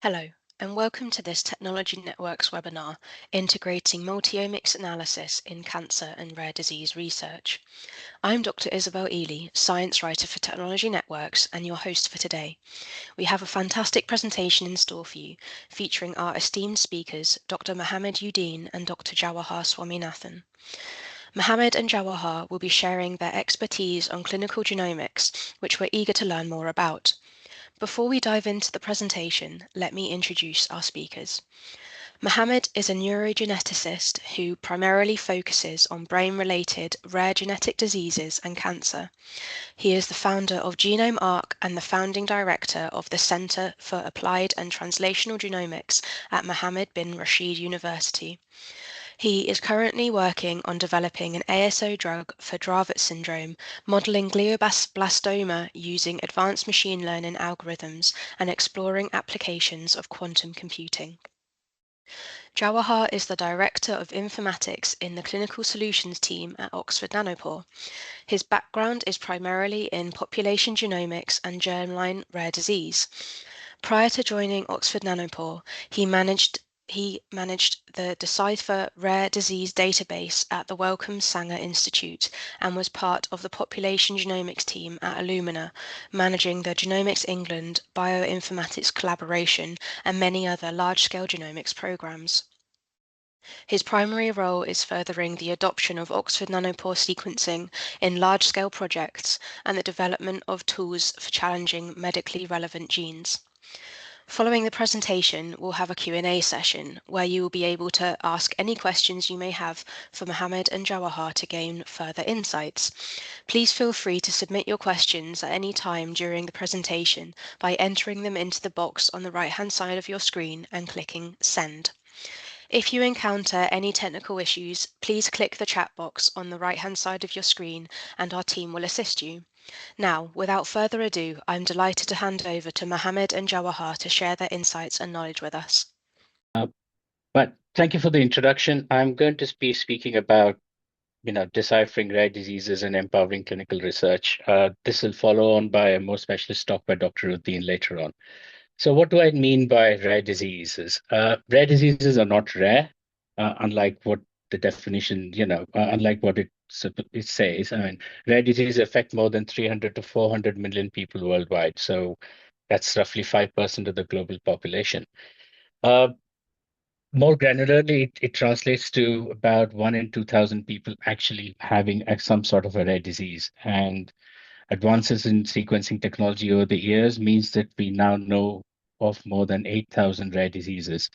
Hello, and welcome to this Technology Networks webinar, Integrating Multiomics Analysis in Cancer and Rare Disease Research. I'm Dr. Isabel Ely, Science Writer for Technology Networks and your host for today. We have a fantastic presentation in store for you, featuring our esteemed speakers, Dr. Mohammed Udeen and Dr. Jawahar Swaminathan. Mohammed and Jawahar will be sharing their expertise on clinical genomics, which we're eager to learn more about. Before we dive into the presentation, let me introduce our speakers. Mohammed is a neurogeneticist who primarily focuses on brain-related rare genetic diseases and cancer. He is the founder of GenomeArc and the founding director of the Center for Applied and Translational Genomics at Mohammed bin Rashid University. He is currently working on developing an ASO drug for Dravet syndrome, modeling glioblastoma using advanced machine learning algorithms and exploring applications of quantum computing. Jawahar is the Director of Informatics in the Clinical Solutions team at Oxford Nanopore. His background is primarily in population genomics and germline rare disease. Prior to joining Oxford Nanopore, he managed the Decipher Rare Disease database at the Wellcome Sanger Institute and was part of the population genomics team at Illumina, managing the Genomics England bioinformatics collaboration and many other large-scale genomics programs. His primary role is furthering the adoption of Oxford Nanopore sequencing in large-scale projects and the development of tools for challenging medically relevant genes. Following the presentation, we'll have a Q&A session where you will be able to ask any questions you may have for Mohammed and Jawahar to gain further insights. Please feel free to submit your questions at any time during the presentation by entering them into the box on the right-hand side of your screen and clicking Send. If you encounter any technical issues, please click the chat box on the right-hand side of your screen and our team will assist you. Now, without further ado, I'm delighted to hand over to Mohammed and Jawahar to share their insights and knowledge with us. But thank you for the introduction. I'm going to be speaking about, deciphering rare diseases and empowering clinical research. This will follow on by a more specialist talk by Dr. Uddin later on. So what do I mean by rare diseases? Rare diseases are not rare, unlike what the definition, unlike what it says. I mean, rare diseases affect more than 300 to 400 million people worldwide. So that's roughly 5% of the global population. More granularly, it translates to about 1 in 2,000 people actually having some sort of a rare disease. And advances in sequencing technology over the years means that we now know of more than 8,000 rare diseases.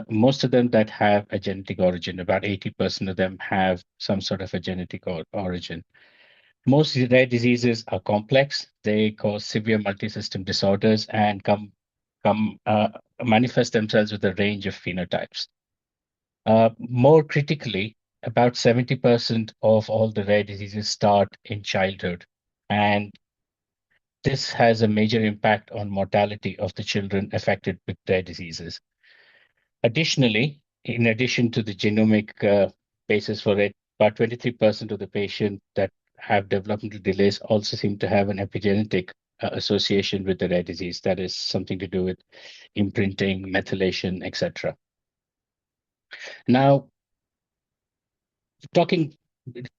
Most of them that have a genetic origin, about 80% of them have some sort of a genetic origin. Most rare diseases are complex. They cause severe multisystem disorders and manifest themselves with a range of phenotypes. More critically, about 70% of all the rare diseases start in childhood, and this has a major impact on mortality of the children affected with rare diseases. Additionally, in addition to the genomic basis for it, about 23% of the patients that have developmental delays also seem to have an epigenetic association with the rare disease. That is something to do with imprinting, methylation, etc. Now,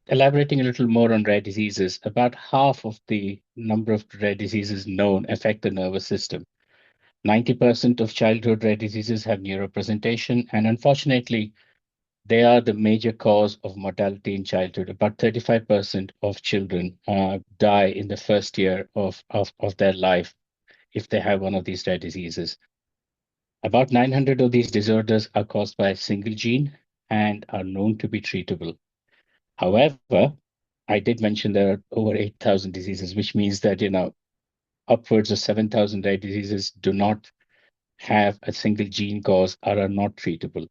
elaborating a little more on rare diseases, about half of the number of rare diseases known affect the nervous system. 90% of childhood rare diseases have neuropresentation, and unfortunately, they are the major cause of mortality in childhood. About 35% of children die in the first year of their life if they have one of these rare diseases. About 900 of these disorders are caused by a single gene and are known to be treatable. However, I did mention there are over 8,000 diseases, which means that, upwards of 7,000 rare diseases do not have a single gene cause or are not treatable.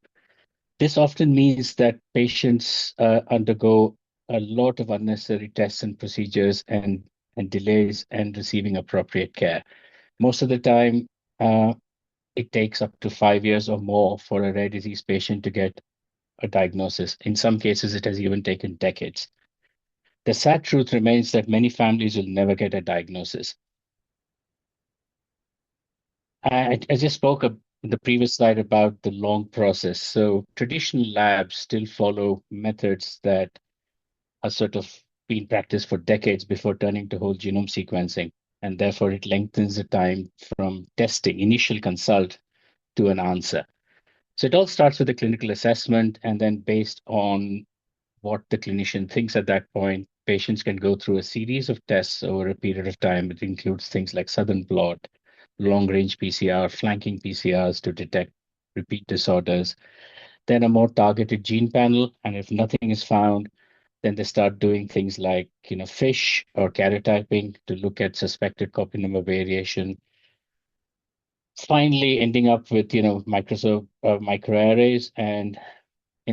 This often means that patients undergo a lot of unnecessary tests and procedures and delays in receiving appropriate care. Most of the time, it takes up to 5 years or more for a rare disease patient to get a diagnosis. In some cases, it has even taken decades. The sad truth remains that many families will never get a diagnosis. I just spoke in the previous slide about the long process. So traditional labs still follow methods that are sort of been practiced for decades before turning to whole genome sequencing. And therefore, it lengthens the time from testing, initial consult, to an answer. So it all starts with a clinical assessment, and then based on what the clinician thinks at that point, patients can go through a series of tests over a period of time. It includes things like Southern blot, long range PCR, flanking PCRs to detect repeat disorders, then a more targeted gene panel. And if nothing is found, then they start doing things like, FISH or karyotyping to look at suspected copy number variation. Finally, ending up with, microarrays and,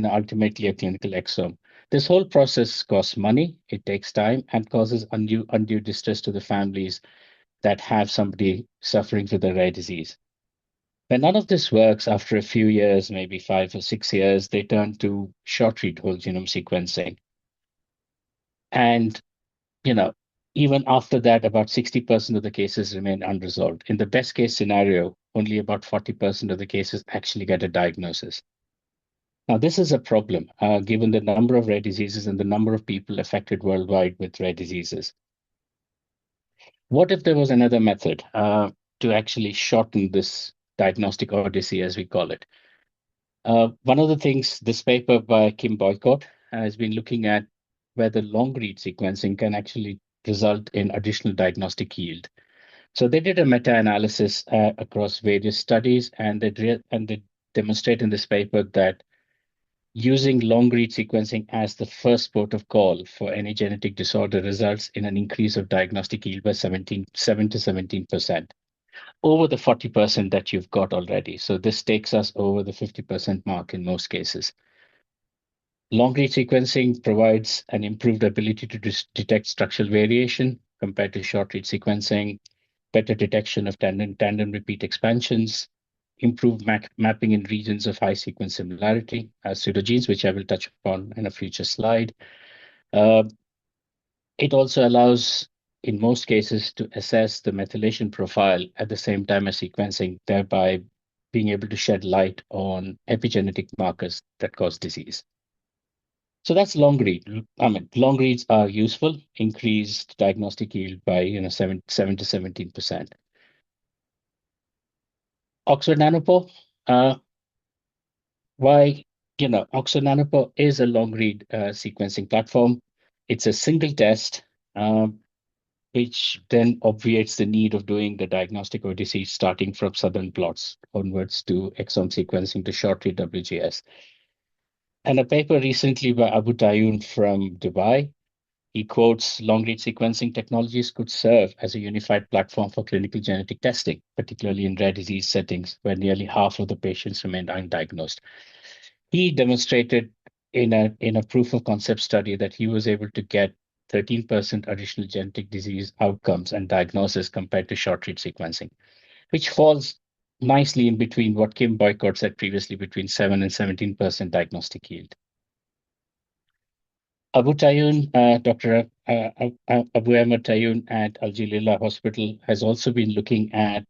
ultimately a clinical exome. This whole process costs money, it takes time, and causes undue distress to the families that have somebody suffering with a rare disease. When none of this works, after a few years, maybe 5 or 6 years, they turn to short read whole genome sequencing. And, you know, even after that, about 60% of the cases remain unresolved. In the best case scenario, only about 40% of the cases actually get a diagnosis. Now, this is a problem, given the number of rare diseases and the number of people affected worldwide with rare diseases. What if there was another method to actually shorten this diagnostic odyssey, as we call it? One of the things, this paper by Kim Boycott has been looking at whether long read sequencing can actually result in additional diagnostic yield. So they did a meta-analysis across various studies, and they demonstrate in this paper that using long read sequencing as the first port of call for any genetic disorder results in an increase of diagnostic yield by 7 to 17% over the 40% that you've got already. So this takes us over the 50% mark in most cases. Long read sequencing provides an improved ability to detect structural variation compared to short read sequencing, better detection of tandem repeat expansions, improved mapping in regions of high sequence similarity, as pseudogenes, which I will touch upon in a future slide. Uh, it also allows, in most cases, to assess the methylation profile at the same time as sequencing, thereby being able to shed light on epigenetic markers that cause disease. So that's long read. I mean, long reads are useful, increased diagnostic yield by 7 to 17%. Oxford Nanopore, why, Oxford Nanopore is a long read sequencing platform. It's a single test, which then obviates the need of doing the diagnostic odyssey starting from Southern plots onwards to exome sequencing to short read WGS. And a paper recently by Abu Tayoun from Dubai, he quotes long read sequencing technologies could serve as a unified platform for clinical genetic testing, particularly in rare disease settings where nearly half of the patients remained undiagnosed. He demonstrated in a proof of concept study that he was able to get 13% additional genetic disease outcomes and diagnosis compared to short read sequencing, which falls nicely in between what Kim Boycott said previously between 7 and 17% diagnostic yield. Abu Tayoun, Dr. Abu Ahmed Tayoun at Al Jalila Hospital has also been looking at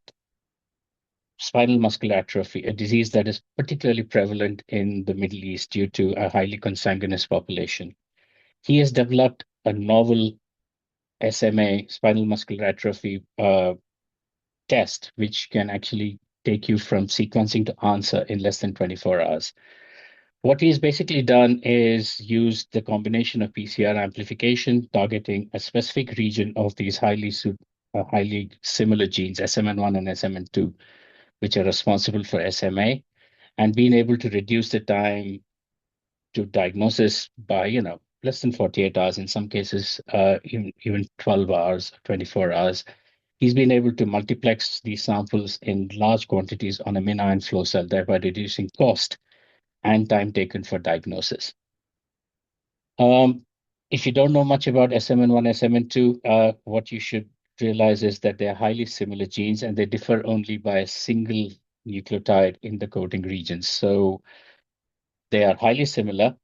spinal muscular atrophy, a disease that is particularly prevalent in the Middle East due to a highly consanguineous population. He has developed a novel SMA, spinal muscular atrophy test, which can actually take you from sequencing to answer in less than 24 hours. What he's basically done is used the combination of PCR amplification, targeting a specific region of these highly similar genes, SMN1 and SMN2, which are responsible for SMA, and being able to reduce the time to diagnosis by, less than 48 hours, in some cases, even 12 hours, 24 hours. He's been able to multiplex these samples in large quantities on a MinION flow cell, thereby reducing cost and time taken for diagnosis. If you don't know much about SMN1, SMN2, what you should realize is that they are highly similar genes and they differ only by a single nucleotide in the coding regions. So they are highly similar.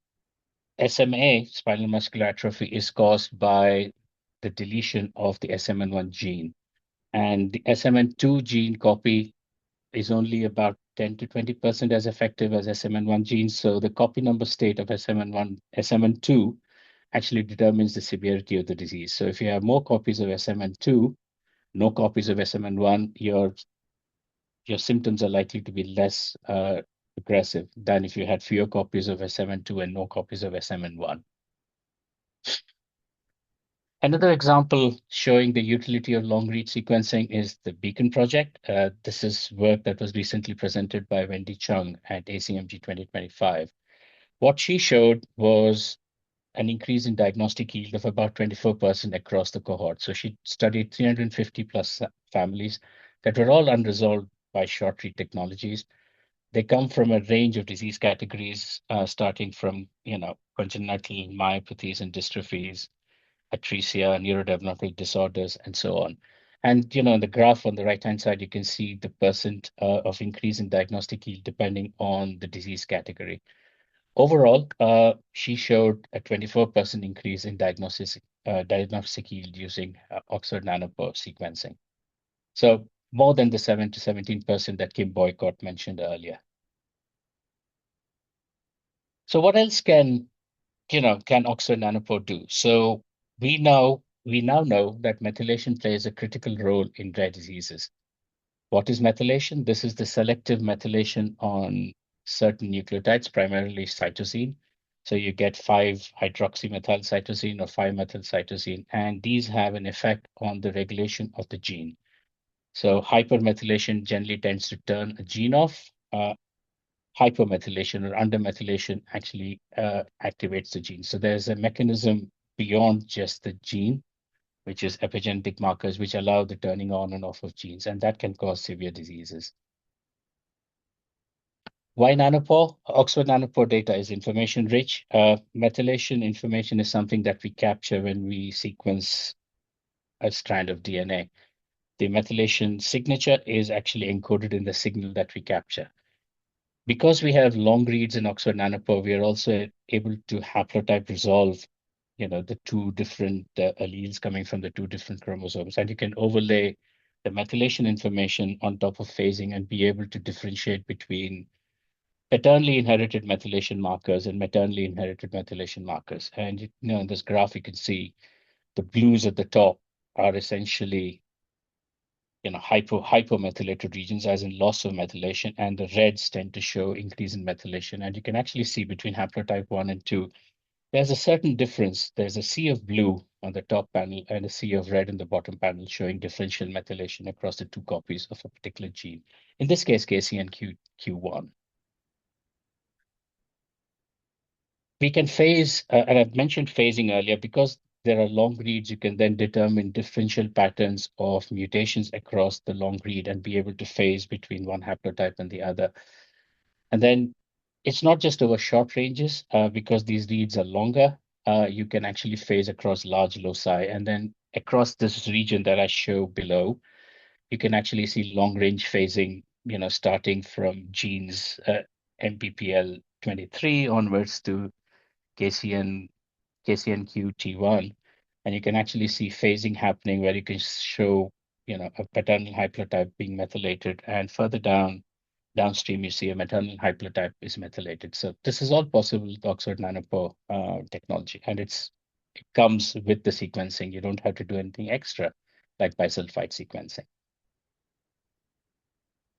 SMA, spinal muscular atrophy, is caused by the deletion of the SMN1 gene. And the SMN2 gene copy is only about 10 to 20% as effective as SMN1 genes. So the copy number state of SMN1, SMN2 actually determines the severity of the disease. So if you have more copies of SMN2, no copies of SMN1, your symptoms are likely to be less aggressive than if you had fewer copies of SMN2 and no copies of SMN1. Another example showing the utility of long-read sequencing is the Beacon project. This is work that was recently presented by Wendy Chung at ACMG 2025. What she showed was an increase in diagnostic yield of about 24% across the cohort. So she studied 350 plus families that were all unresolved by short-read technologies. They come from a range of disease categories, starting from congenital myopathies and dystrophies, atresia, neurodevelopmental disorders, and so on. And in the graph on the right-hand side, you can see the percent of increase in diagnostic yield depending on the disease category. Overall, she showed a 24% increase in diagnostic yield using Oxford Nanopore sequencing. So more than the 7 to 17% that Kim Boycott mentioned earlier. So what else can Oxford Nanopore do? So we now know that methylation plays a critical role in rare diseases. What is methylation? This is the selective methylation on certain nucleotides, primarily cytosine. So you get 5-hydroxymethylcytosine or 5-methylcytosine, and these have an effect on the regulation of the gene. So hypermethylation generally tends to turn a gene off. Hypomethylation or undermethylation actually activates the gene. So there's a mechanism beyond just the gene, which is epigenetic markers, which allow the turning on and off of genes, and that can cause severe diseases. Why nanopore? Oxford Nanopore data is information rich. Methylation information is something that we capture when we sequence a strand of DNA. The methylation signature is actually encoded in the signal that we capture. Because we have long reads in Oxford Nanopore, we are also able to haplotype resolve, the two different alleles coming from the two different chromosomes. And you can overlay the methylation information on top of phasing and be able to differentiate between paternally inherited methylation markers and maternally inherited methylation markers. And in this graph, you can see the blues at the top are essentially hypomethylated regions, as in loss of methylation, and the reds tend to show increase in methylation. And you can actually see between haplotype 1 and 2, there's a certain difference. There's a sea of blue on the top panel and a sea of red in the bottom panel showing differential methylation across the two copies of a particular gene. In this case, KCNQ1. We can phase, and I've mentioned phasing earlier, because there are long reads, you can then determine differential patterns of mutations across the long read and be able to phase between one haplotype and the other. And then it's not just over short ranges, because these reads are longer, you can actually phase across large loci. And then across this region that I show below, you can actually see long range phasing, starting from genes MPPL 23 onwards to KCNQ T1, and you can actually see phasing happening where you can show, a paternal haplotype being methylated, and further downstream, you see a maternal haplotype is methylated. So this is all possible with Oxford Nanopore technology, and it comes with the sequencing. You don't have to do anything extra like bisulfite sequencing.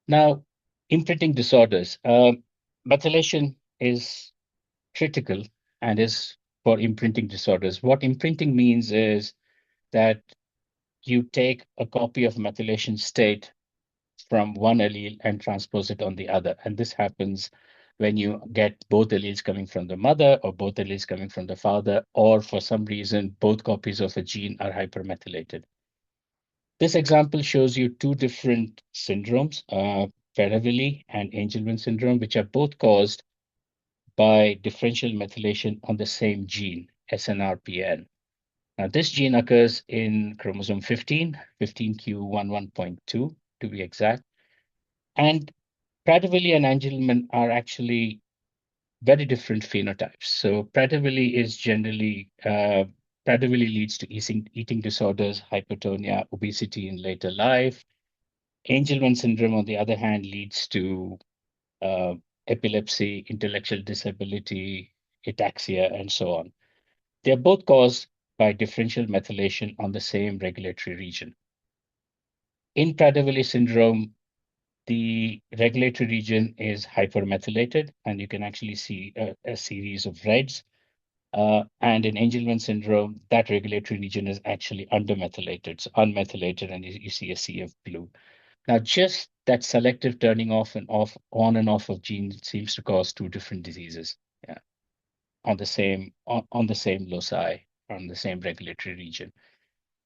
Now, imprinting disorders. Methylation is critical and is for imprinting disorders. What imprinting means is that you take a copy of methylation state from one allele and transpose it on the other. And this happens when you get both alleles coming from the mother or both alleles coming from the father, or for some reason, both copies of a gene are hypermethylated. This example shows you two different syndromes, Prader-Willi and Angelman syndrome, which are both caused by differential methylation on the same gene, SNRPN. Now, this gene occurs in chromosome 15, 15q11.2 to be exact. And Prader-Willi and Angelman are actually very different phenotypes. So Prader-Willi is generally, Prader-Willi leads to eating disorders, hypertonia, obesity in later life. Angelman syndrome, on the other hand, leads to uh, epilepsy, intellectual disability, ataxia, and so on. They're both caused by differential methylation on the same regulatory region. In Prader-Willi syndrome, the regulatory region is hypermethylated, and you can actually see a series of reds. And in Angelman syndrome, that regulatory region is actually undermethylated, so unmethylated, and you see a sea of blue. Now, just that selective turning off and off, on and off of genes seems to cause two different diseases, yeah, on the same loci, on the same regulatory region.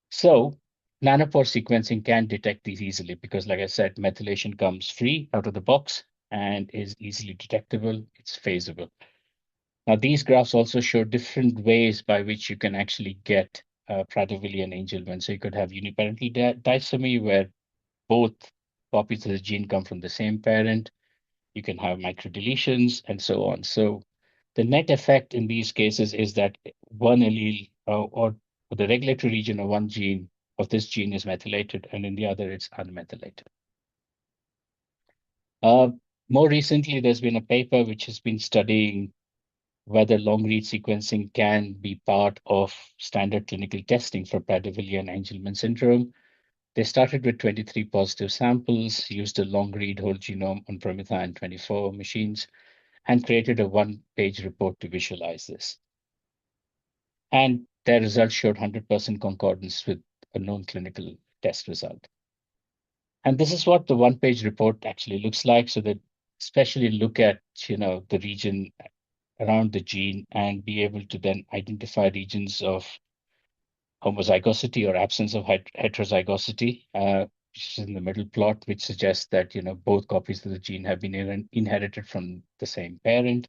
So nanopore sequencing can detect these easily because, like I said, methylation comes free out of the box and is easily detectable. It's phasable. Now, these graphs also show different ways by which you can actually get Prader-Willi and Angelman. So you could have uniparental disomy, where both copies of the gene come from the same parent. You can have microdeletions and so on. So the net effect in these cases is that one allele or the regulatory region of one gene of this gene is methylated, and in the other it's unmethylated. Uh, More recently, there's been a paper which has been studying whether long-read sequencing can be part of standard clinical testing for Prader-Willi and Angelman syndrome. They started with 23 positive samples, used a long-read whole genome on PromethION 24 machines, and created a one-page report to visualize this. And their results showed 100% concordance with a known clinical test result. And this is what the one-page report actually looks like. So that especially look at, the region around the gene and be able to then identify regions of homozygosity or absence of heterozygosity, which is in the middle plot, which suggests that both copies of the gene have been inherited from the same parent.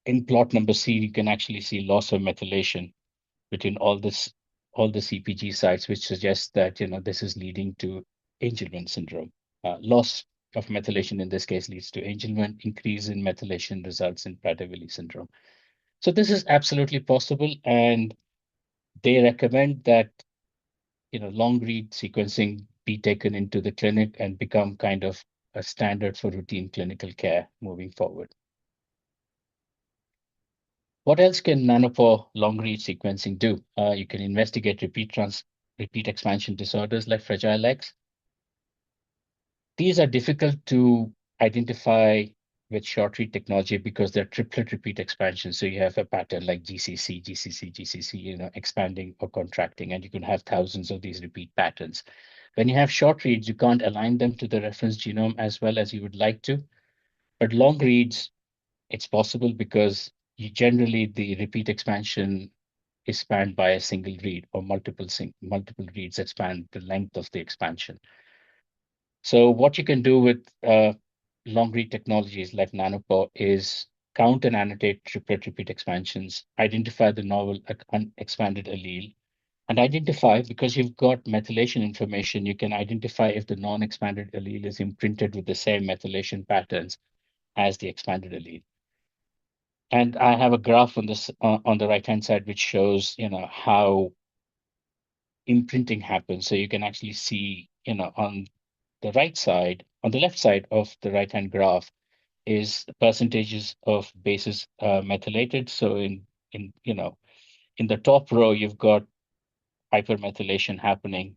In plot number C, you can actually see loss of methylation between all the CPG sites, which suggests that this is leading to Angelman syndrome. Loss of methylation in this case leads to Angelman. Increase in methylation results in Prader-Willi syndrome. So this is absolutely possible, and they recommend that long read sequencing be taken into the clinic and become kind of a standard for routine clinical care moving forward. What else can nanopore long read sequencing do? You can investigate repeat expansion disorders like Fragile X. These are difficult to identify with short read technology because they're triplet repeat expansion. So you have a pattern like GCC, GCC, GCC, expanding or contracting, and you can have thousands of these repeat patterns. When you have short reads, you can't align them to the reference genome as well as you would like to. But long reads, it's possible because generally the repeat expansion is spanned by a single read or multiple reads that span the length of the expansion. So what you can do with long read technologies like nanopore is count and annotate triplet repeat expansions, identify the novel expanded allele, and identify, because you've got methylation information, you can identify if the non-expanded allele is imprinted with the same methylation patterns as the expanded allele. And I have a graph on this on the right-hand side, which shows, how imprinting happens. So you can actually see, on the right side, on the left side of the right-hand graph is percentages of bases methylated. So in the top row, you've got hypermethylation happening,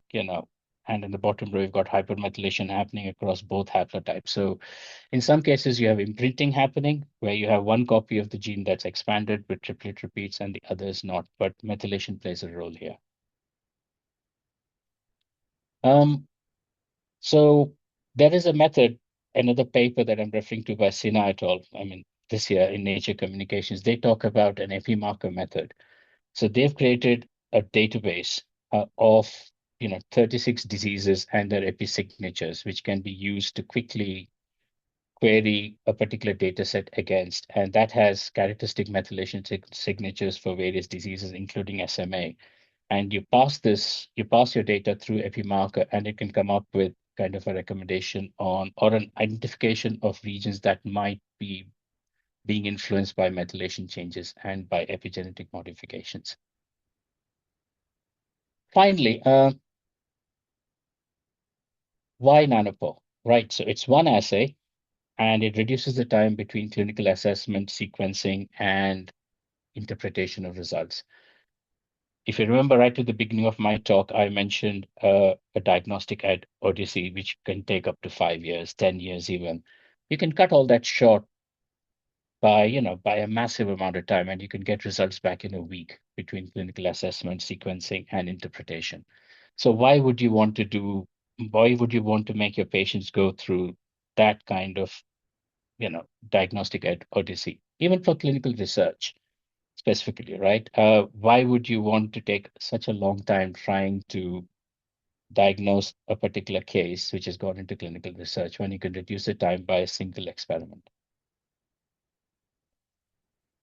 and in the bottom row, you've got hypermethylation happening across both haplotypes. So in some cases, you have imprinting happening where you have one copy of the gene that's expanded with triplet repeats and the other is not, but methylation plays a role here. So there is a method, another paper that I'm referring to by Sinha et al. I mean, this year in Nature Communications, they talk about an epimarker method. So they've created a database of 36 diseases and their episignatures, which can be used to quickly query a particular data set against. And that has characteristic methylation signatures for various diseases, including SMA. And you pass your data through epimarker, and it can come up with kind of a recommendation on or an identification of regions that might be being influenced by methylation changes and by epigenetic modifications. Finally, Why Nanopore? Right, so it's one assay, and it reduces the time between clinical assessment, sequencing, and interpretation of results. If you remember right at the beginning of my talk, I mentioned a diagnostic ad odyssey, which can take up to 5 years, 10 years even. You can cut all that short by a massive amount of time, and you can get results back in a week between clinical assessment, sequencing, and interpretation. So why would you want to make your patients go through that kind of, diagnostic odyssey, even for clinical research specifically, right? Why would you want to take such a long time trying to diagnose a particular case which has gone into clinical research when you can reduce the time by a single experiment?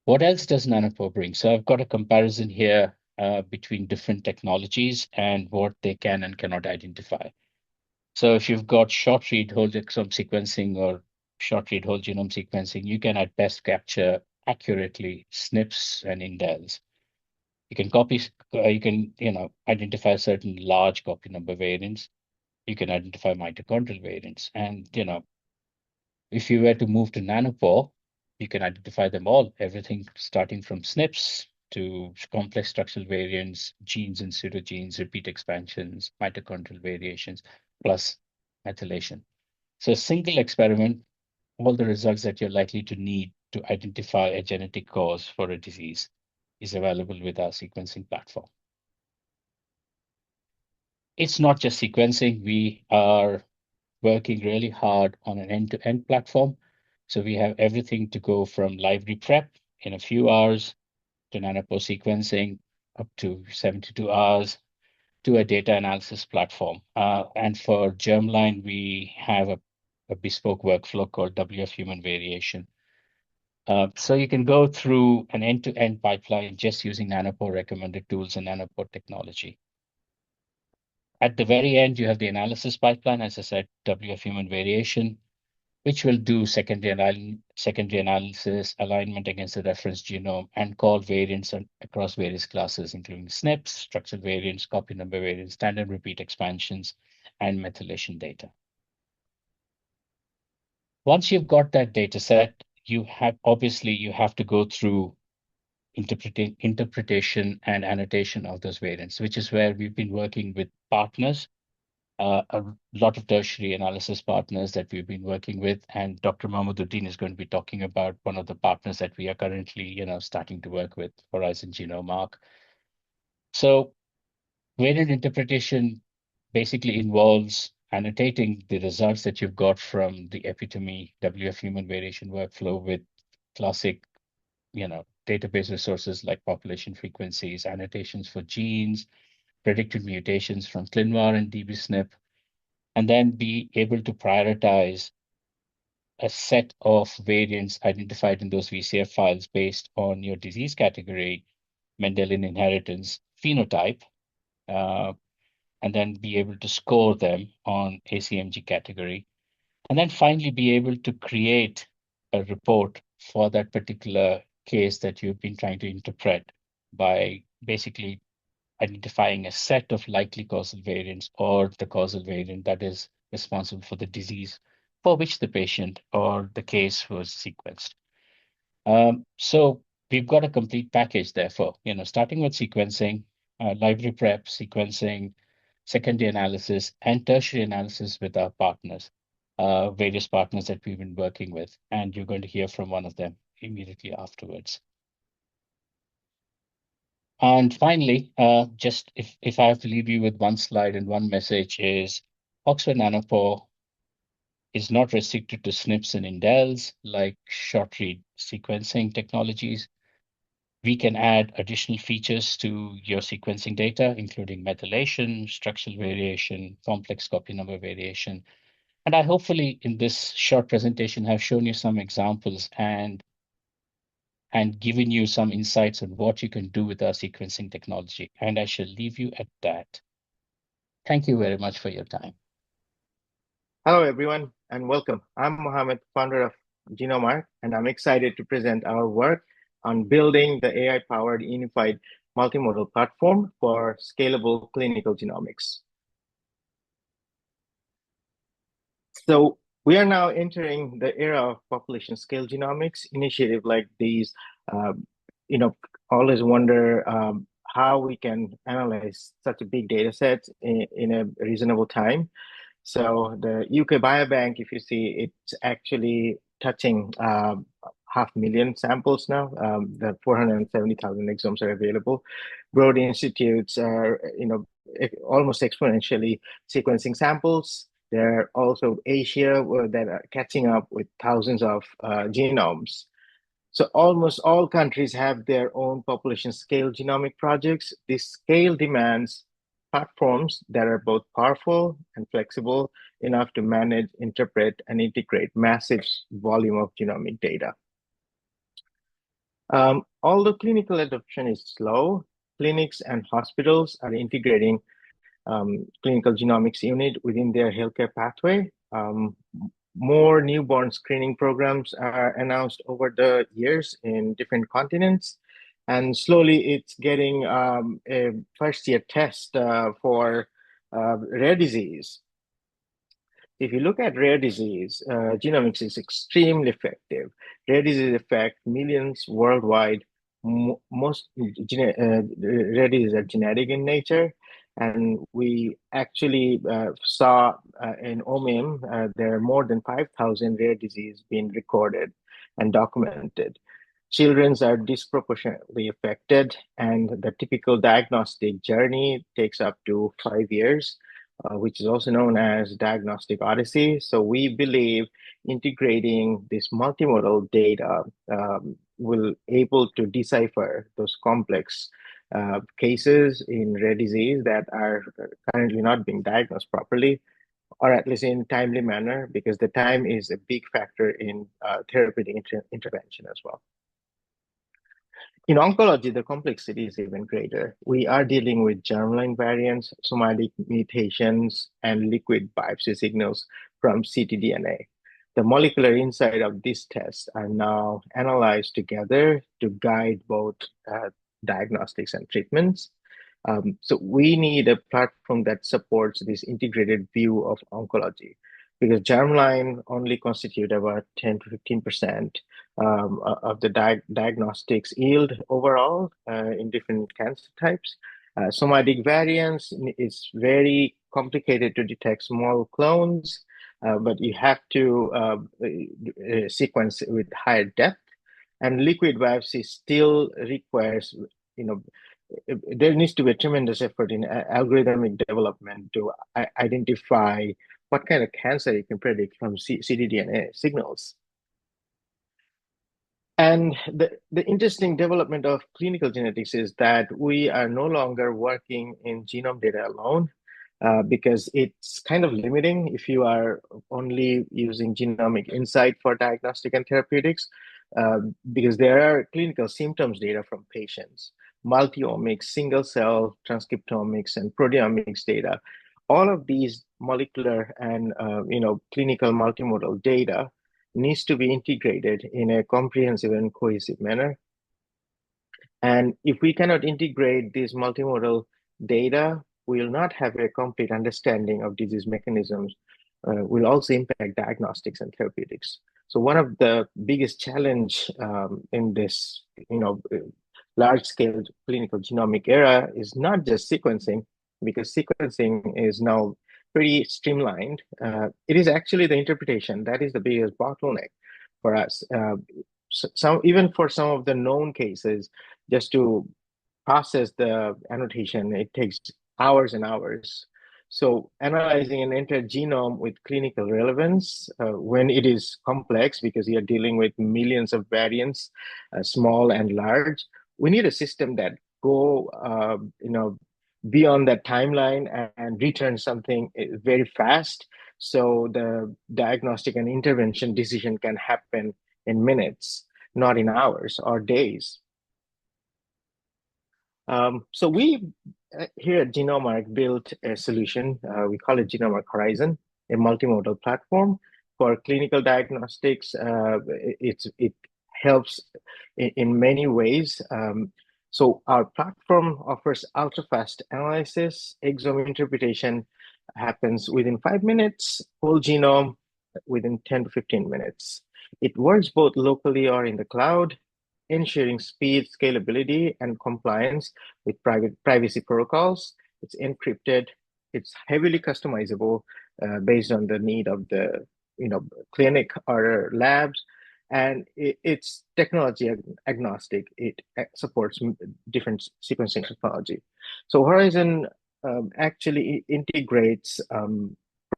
What else does Nanopore bring? So I've got a comparison here between different technologies and what they can and cannot identify. So if you've got short read whole exome sequencing or short read whole genome sequencing, you can at best capture accurately SNPs and indels. You can identify certain large copy number variants. You can identify mitochondrial variants. And, if you were to move to Nanopore, you can identify them all, everything starting from SNPs to complex structural variants, genes and pseudogenes, repeat expansions, mitochondrial variations, plus methylation. So a single experiment, all the results that you're likely to need to identify a genetic cause for a disease is available with our sequencing platform. It's not just sequencing. We are working really hard on an end-to-end platform. So we have everything to go from library prep in a few hours to nanopore sequencing up to 72 hours to a data analysis platform. And for germline, we have a bespoke workflow called WF human variation. So you can go through an end-to-end pipeline just using nanopore recommended tools and nanopore technology. At the very end, you have the analysis pipeline, as I said, WF human variation, which will do secondary analysis, alignment against the reference genome, and call variants across various classes, including SNPs, structural variants, copy number variants, standard repeat expansions, and methylation data. Once you've got that data set, you have to go through interpretation and annotation of those variants, which is where we've been working with partners, a lot of tertiary analysis partners that we've been working with, and Dr. Mahmooduddin is going to be talking about one of the partners that we are currently, starting to work with, Horizon GenomeArc. So variant interpretation basically involves annotating the results that you've got from the epitomy WF human variation workflow with classic, database resources like population frequencies, annotations for genes, predicted mutations from ClinVar and dbSNP, and then be able to prioritize a set of variants identified in those VCF files based on your disease category, Mendelian inheritance, phenotype, uh, and then be able to score them on ACMG category, and then finally be able to create a report for that particular case that you've been trying to interpret by basically identifying a set of likely causal variants or the causal variant that is responsible for the disease for which the patient or the case was sequenced. So we've got a complete package, therefore, starting with sequencing, library prep, sequencing, secondary analysis, and tertiary analysis with our partners, various partners that we've been working with. And you're going to hear from one of them immediately afterwards. And finally, just if I have to leave you with one slide and one message is Oxford Nanopore is not restricted to SNPs and indels like short read sequencing technologies. We can add additional features to your sequencing data, including methylation, structural variation, complex copy number variation. And I hopefully in this short presentation have shown you some examples and given you some insights on what you can do with our sequencing technology. And I shall leave you at that. Thank you very much for your time. Hello, everyone, and welcome. I'm Mohammed, founder of GenomeArc, and I'm excited to present our work on building the AI-powered unified multimodal platform for scalable clinical genomics. So we are now entering the era of population scale genomics. Initiative like these, um, you know, always wonder how we can analyze such a big data set in a reasonable time. So the UK Biobank, if you see, it's actually touching 500,000 samples now. The 470,000 exomes are available. Broad institutes are, almost exponentially sequencing samples. There are also Asia that are catching up with thousands of genomes. So almost all countries have their own population scale genomic projects. This scale demands platforms that are both powerful and flexible enough to manage, interpret, and integrate massive volume of genomic data. Although clinical adoption is slow, clinics and hospitals are integrating clinical genomics unit within their healthcare pathway. More newborn screening programs are announced over the years in different continents. And slowly it's getting a first year test for rare disease. If you look at rare disease, genomics is extremely effective. Rare disease affect millions worldwide. Most rare diseases are genetic in nature. And we actually saw in OMIM, there are more than 5,000 rare diseases being recorded and documented. Children are disproportionately affected, and the typical diagnostic journey takes up to 5 years, which is also known as diagnostic odyssey. So we believe integrating this multimodal data will able to decipher those complex cases in rare disease that are currently not being diagnosed properly, or at least in timely manner, because the time is a big factor in therapeutic intervention as well. In oncology, the complexity is even greater. We are dealing with germline variants, somatic mutations, and liquid biopsy signals from ctDNA. The molecular insight of these tests are now analyzed together to guide both diagnostics and treatments. So we need a platform that supports this integrated view of oncology, because germline only constitute about 10 to 15% of the diagnostics yield overall in different cancer types. Somatic variants is very complicated to detect small clones, but you have to sequence with higher depth. And liquid biopsy still requires, there needs to be a tremendous effort in algorithmic development to identify what kind of cancer you can predict from ctDNA signals. And the interesting development of clinical genetics is that we are no longer working in genome data alone, because it's kind of limiting if you are only using genomic insight for diagnostic and therapeutics, because there are clinical symptoms data from patients, multiomics, single cell transcriptomics, and proteomics data. All of these molecular and clinical multimodal data needs to be integrated in a comprehensive and cohesive manner. And if we cannot integrate these multimodal data, we will not have a complete understanding of disease mechanisms, will also impact diagnostics and therapeutics. So one of the biggest challenge in this, large-scale clinical genomic era is not just sequencing, because sequencing is now pretty streamlined. It is actually the interpretation that is the biggest bottleneck for us. Even for some of the known cases, just to process the annotation, it takes hours and hours. So analyzing an entire genome with clinical relevance, when it is complex, because you're dealing with millions of variants, small and large, we need a system that go, beyond that timeline and return something very fast, so the diagnostic and intervention decision can happen in minutes, not in hours or days. So we here at GenomeArc built a solution. We call it GenomeArc Horizon, a multimodal platform for clinical diagnostics. It helps in many ways. So our platform offers ultra-fast analysis. Exome interpretation happens within 5 minutes. Whole genome within 10 to 15 minutes. It works both locally or in the cloud, ensuring speed, scalability, and compliance with privacy protocols. It's encrypted. It's heavily customizable based on the need of the clinic or labs, and it's technology agnostic. It supports different sequencing technology. So Horizon actually integrates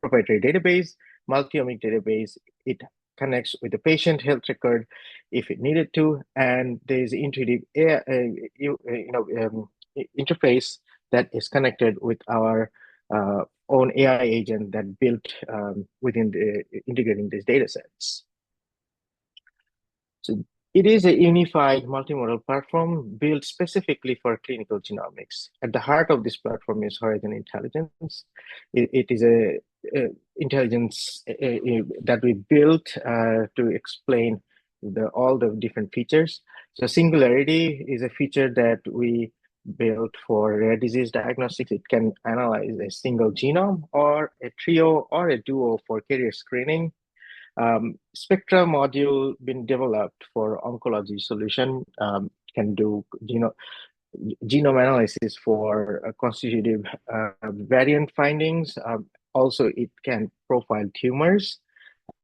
proprietary database, multi-omic database. It connects with the patient health record if it needed to, and there is intuitive interface that is connected with our own AI agent that built within the integrating these data sets. So it is a unified multimodal platform built specifically for clinical genomics. At the heart of this platform is Horizon Intelligence. It is a intelligence that we built to explain all the different features. So Singularity is a feature that we built for rare disease diagnostics. It can analyze a single genome or a trio or a duo for carrier screening. Spectra module been developed for oncology solution, can do genome analysis for constitutive variant findings. Also, it can profile tumors,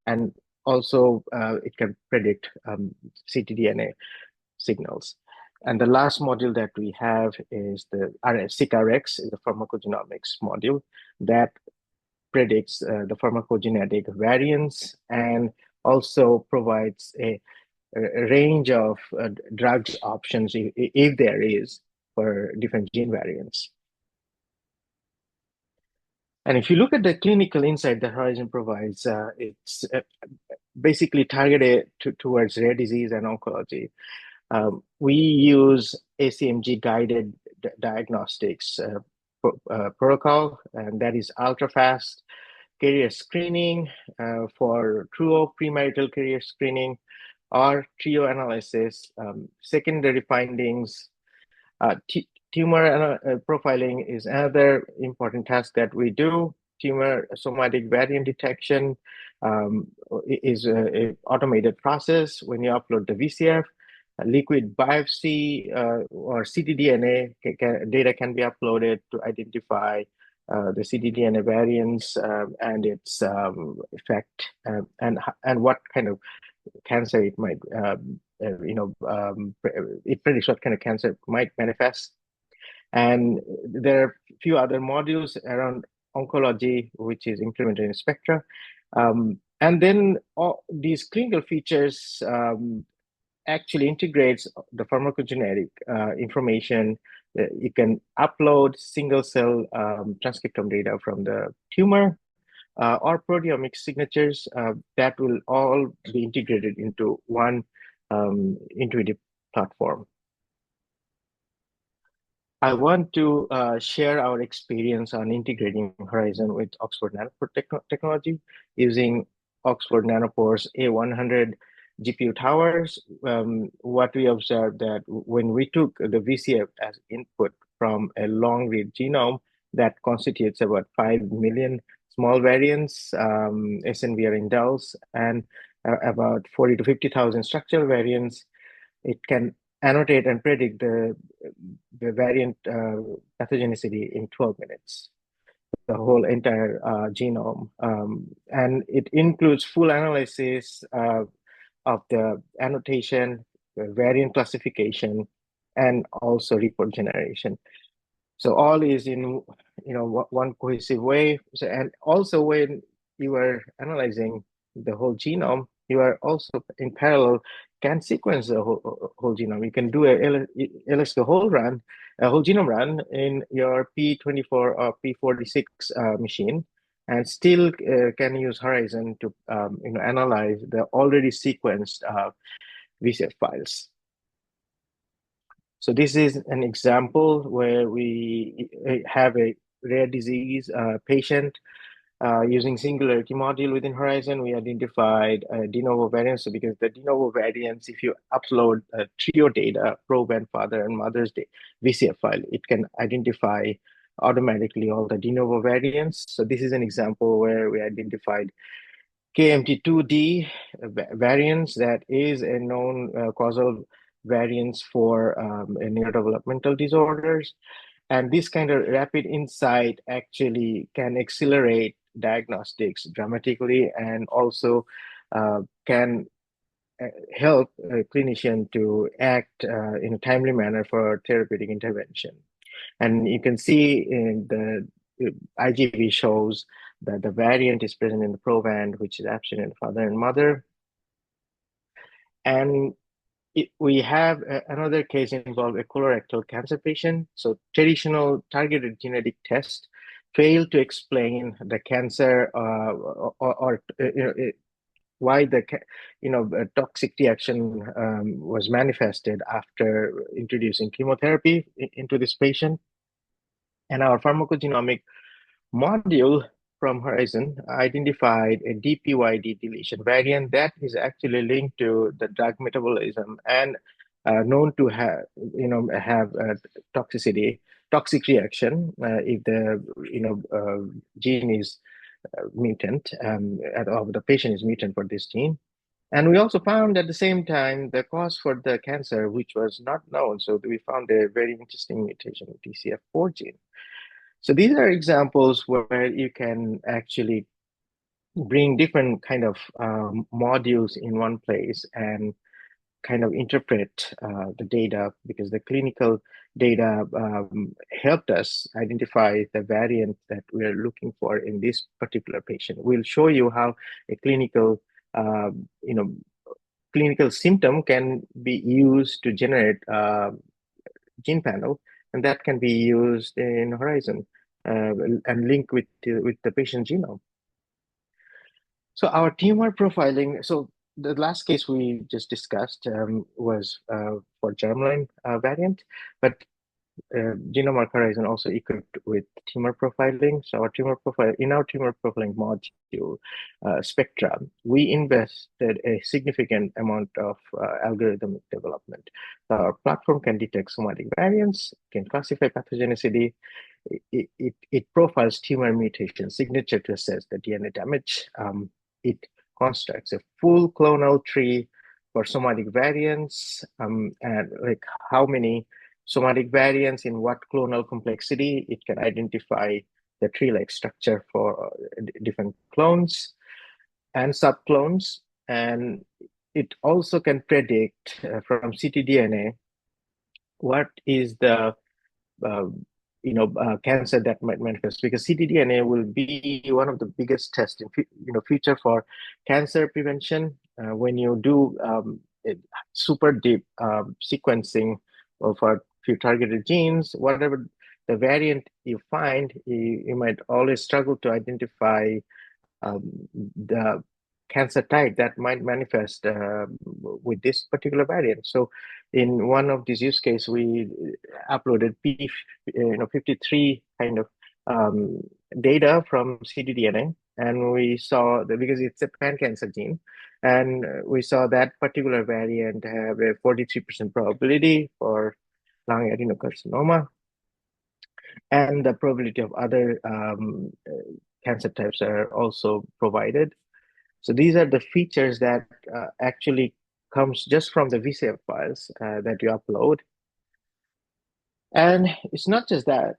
and also it can predict ctDNA signals. And the last module that we have is the SICRX, is the pharmacogenomics module that predicts the pharmacogenetic variants and also provides a range of drugs options if there is for different gene variants. And if you look at the clinical insight that Horizon provides, it's basically targeted towards rare disease and oncology. We use ACMG guided diagnostics protocol, and that is ultra-fast carrier screening for true premarital carrier screening or trio analysis, secondary findings. Tumor profiling is another important task that we do. Tumor somatic variant detection is an automated process when you upload the VCF. Liquid biopsy or ctDNA data can be uploaded to identify the ctDNA variants and its effect and what kind of cancer it might, it predicts what kind of cancer might manifest. And there are a few other modules around oncology, which is implemented in Spectra. And then all these clinical features actually integrates the pharmacogenetic information. You can upload single cell transcriptome data from the tumor or proteomics signatures that will all be integrated into one intuitive platform. I want to share our experience on integrating Horizon with Oxford Nanopore Technology using Oxford Nanopore's A100 GPU towers. What we observed that when we took the VCF as input from a long read genome that constitutes about 5 million small variants, SNVR indels, and about 40 to 50,000 structural variants, it can annotate and predict the variant pathogenicity in 12 minutes, the whole entire genome. And it includes full analysis of the annotation, the variant classification, and also report generation. So all is in one cohesive way. So, and also when you are analyzing the whole genome, you are also in parallel can sequence the whole genome. You can do a LSQ whole run, a whole genome run in your P24 or P46 machine, and still can use Horizon to analyze the already sequenced VCF files. So this is an example where we have a rare disease patient using Singularity module within Horizon. We identified de novo variants. So because the de novo variants, if you upload trio data, probe and father and mother's VCF file, it can identify automatically all the de novo variants. So this is an example where we identified KMT2D variants, that is a known causal variants for neurodevelopmental disorders. And this kind of rapid insight actually can accelerate diagnostics dramatically, and also can help a clinician to act in a timely manner for therapeutic intervention. And you can see in the IGV shows that the variant is present in the provand, which is absent in father and mother. And we have another case involved a colorectal cancer patient. So traditional targeted genetic test failed to explain the cancer or why the toxic reaction was manifested after introducing chemotherapy into this patient. And our pharmacogenomic module from Horizon identified a DPYD deletion variant that is actually linked to the drug metabolism and known to have toxic reaction if the gene is mutant, or the patient is mutant for this gene. And we also found at the same time the cause for the cancer, which was not known. So we found a very interesting mutation in TCF4 gene. So these are examples where you can actually bring different kind of modules in one place and kind of interpret the data, because the clinical data helped us identify the variant that we're looking for in this particular patient. We'll show you how a clinical symptom can be used to generate gene panel, and that can be used in Horizon and link with the patient genome. So our tumor profiling, so the last case we just discussed was for germline variant, but GenomeArc Horizon also equipped with tumor profiling. So our tumor profiling module, Spectra, we invested a significant amount of algorithmic development. So our platform can detect somatic variants, can classify pathogenicity. It profiles tumor mutation signature to assess the DNA damage. It constructs a full clonal tree for somatic variants, and like how many somatic variants in what clonal complexity. It can identify the tree-like structure for different clones and subclones. And it also can predict from ctDNA what is the cancer that might manifest, because ctDNA will be one of the biggest tests in future for cancer prevention. When you do super deep sequencing of a few targeted genes, whatever the variant you find, you might always struggle to identify the cancer type that might manifest with this particular variant. So in one of these use cases, we uploaded 53 kind of data from ctDNA, and we saw that because it's a pan-cancer gene, and we saw that particular variant have a 43% probability for lung adenocarcinoma, and the probability of other cancer types are also provided. So these are the features that actually comes just from the VCF files that you upload. And it's not just that.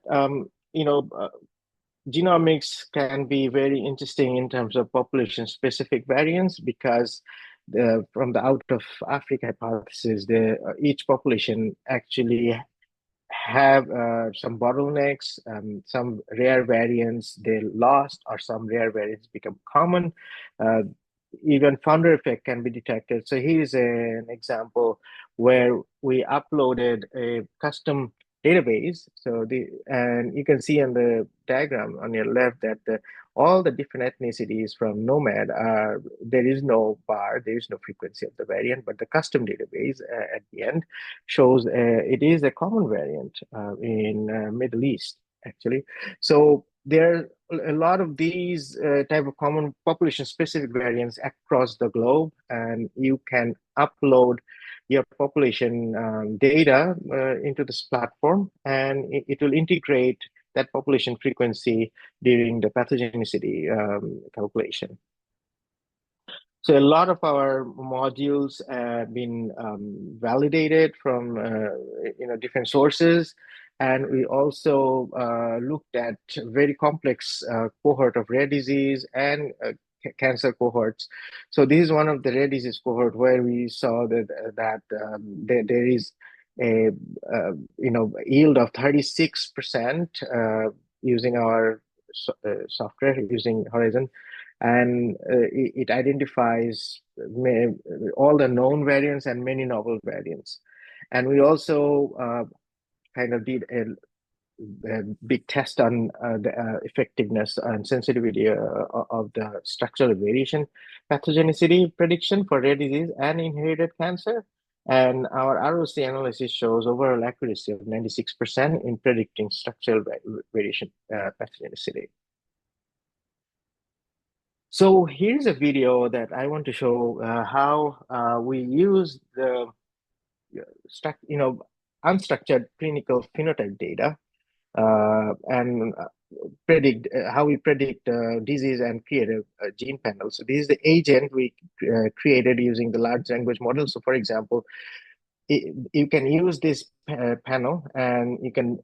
Genomics can be very interesting in terms of population-specific variants, because from the out of Africa hypothesis, each population actually have some bottlenecks, some rare variants they lost, or some rare variants become common. Even founder effect can be detected. So here's an example where we uploaded a custom database. And you can see on the diagram on your left that all the different ethnicities from Nomad there is no bar, there is no frequency of the variant, but the custom database at the end shows it is a common variant in Middle East, actually. So there are a lot of these type of common population-specific variants across the globe, and you can upload your population data into this platform, and it will integrate that population frequency during the pathogenicity calculation. So a lot of our modules have been validated from different sources, and we also looked at very complex cohort of rare disease and cancer cohorts. So this is one of the rare disease cohort where we saw that there is a yield of 36% using our software using Horizon, and it identifies all the known variants and many novel variants. And we also kind of did a big test on the effectiveness and sensitivity of the structural variation pathogenicity prediction for rare disease and inherited cancer. And our ROC analysis shows overall accuracy of 96% in predicting structural variation pathogenicity. So here's a video that I want to show how we use the unstructured clinical phenotype data and predict how we predict disease and create a gene panel. So this is the agent we created using the large language model. So for example, you can use this panel and you can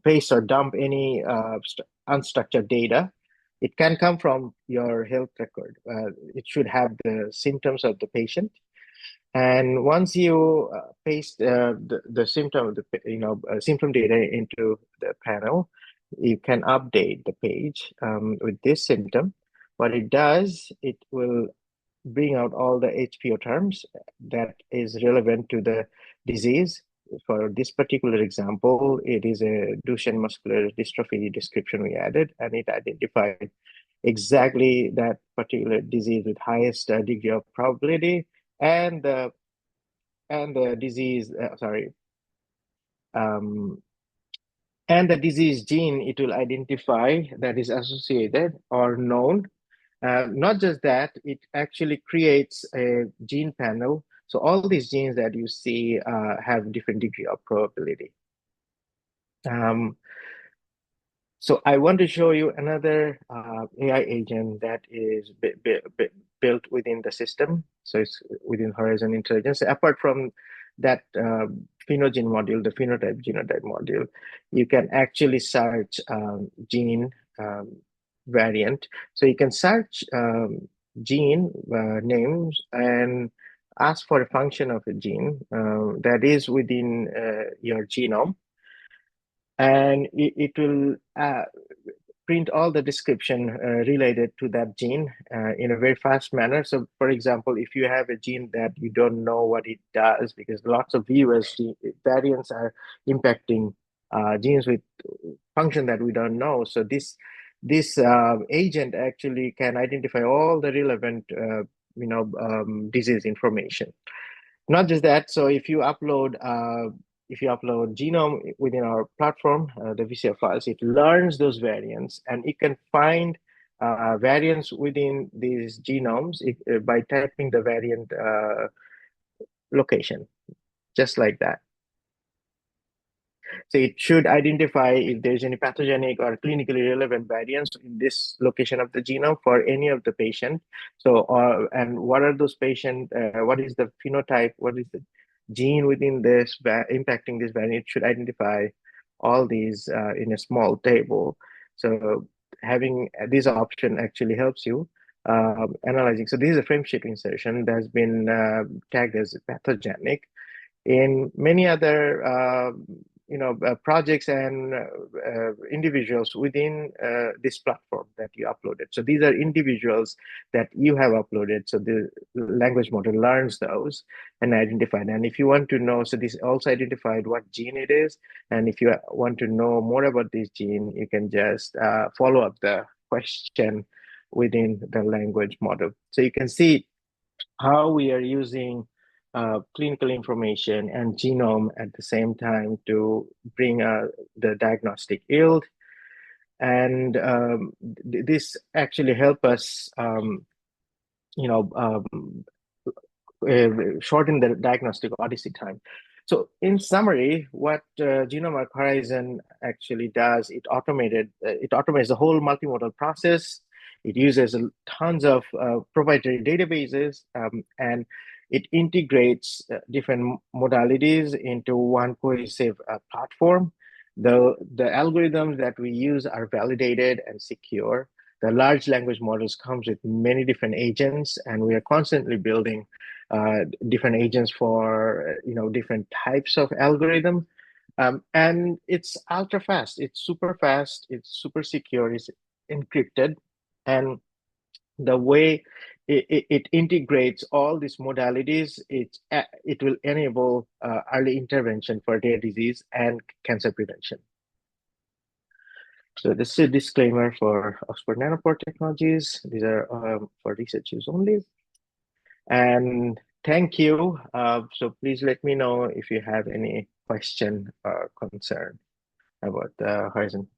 paste or dump any unstructured data. It can come from your health record. It should have the symptoms of the patient. And once you paste the symptom symptom data into the panel, you can update the page with this symptom. What it does, it will bring out all the HPO terms that is relevant to the disease. For this particular example, it is a Duchenne muscular dystrophy description we added, and it identified exactly that particular disease with highest degree of probability, and the disease, and the disease gene it will identify that is associated or known. Not just that, it actually creates a gene panel. So all these genes that you see have different degree of probability. So I want to show you another AI agent that is built within the system. So it's within Horizon Intelligence. Apart from that phenogen module, the phenotype genotype module, you can actually search gene variant. So you can search gene names and ask for a function of a gene that is within your genome. And it will print all the description related to that gene in a very fast manner. So for example, if you have a gene that you don't know what it does, because lots of US variants are impacting genes with function that we don't know. So this agent actually can identify all the relevant disease information. Not just that, so if you upload genome within our platform, the VCF files, it learns those variants, and it can find variants within these genomes by typing the variant location, just like that. So it should identify if there's any pathogenic or clinically relevant variants in this location of the genome for any of the patient. So, and what are those patient? What is the phenotype? What is the gene within this impacting this variant? It should identify all these in a small table. So having this option actually helps you analyzing. So this is a frameshift insertion that's been tagged as pathogenic. In many other projects and individuals within this platform that you uploaded. So these are individuals that you have uploaded. So the language model learns those and identified. And if you want to know, so this also identified what gene it is. And if you want to know more about this gene, you can just follow up the question within the language model. So you can see how we are using clinical information and genome at the same time to bring the diagnostic yield. And this actually help us, shorten the diagnostic odyssey time. So in summary, what GenomeArc Horizon actually does, it automates the whole multimodal process. It uses tons of proprietary databases, and it integrates different modalities into one cohesive platform. The algorithms that we use are validated and secure. The large language models comes with many different agents, and we are constantly building different agents for different types of algorithm. And it's ultra fast. It's super fast. It's super secure. It's encrypted, and the way it integrates all these modalities, it will enable early intervention for rare disease and cancer prevention. So this is a disclaimer for Oxford Nanopore Technologies. These are for research use only. And thank you. So please let me know if you have any question or concern about the Horizon.